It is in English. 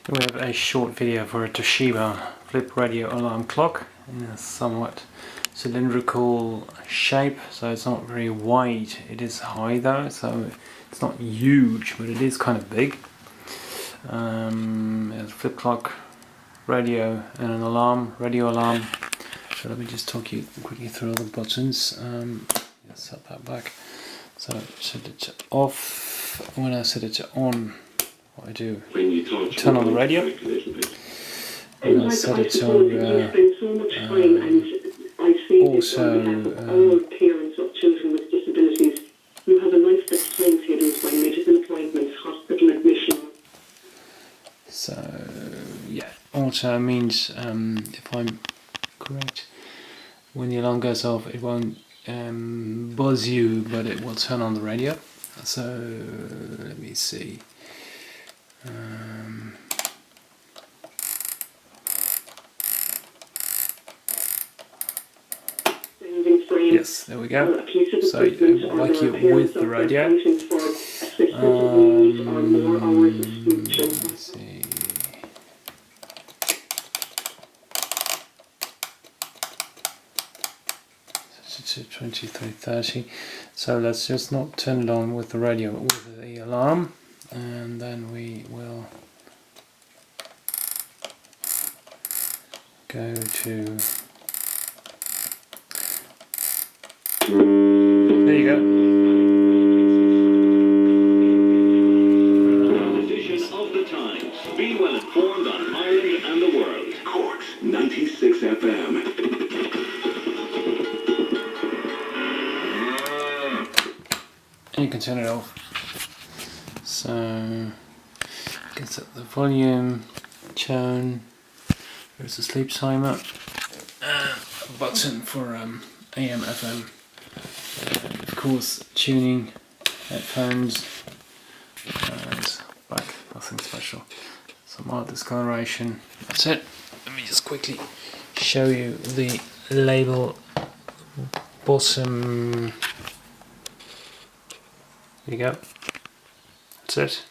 We have a short video for a Toshiba flip radio alarm clock in a somewhat cylindrical shape, so it's not very wide. It is high though, so it's not huge, but it is kind of big. There's a flip clock, radio, and an alarm, radio alarm. So let me just talk you quickly through all the buttons. Let's set that back. So set it to off. When I set it to on, what I do, turn on the radio, and I set it to also parents of children with disabilities who have a life that's timetabled by medical appointments, hospital admission. So yeah, auto means if I'm correct, when the alarm goes off it won't buzz you, but it will turn on the radio. So let me see. Yes, there we go. So like you with the radio. Let's see. To 23:30. So let's just not turn it on with the radio, but with the alarm, and then we will go to. There you go. Edition of the Times. Be well informed on Ireland and the world. Cork's 96 FM. And you can turn it off. So get set the volume, tone. There's a sleep timer, and a button for AM, FM. Of course, tuning, headphones, and back. Nothing special. Some art discoloration. That's it. Let me just quickly show you the label bottom. There you go. That's it.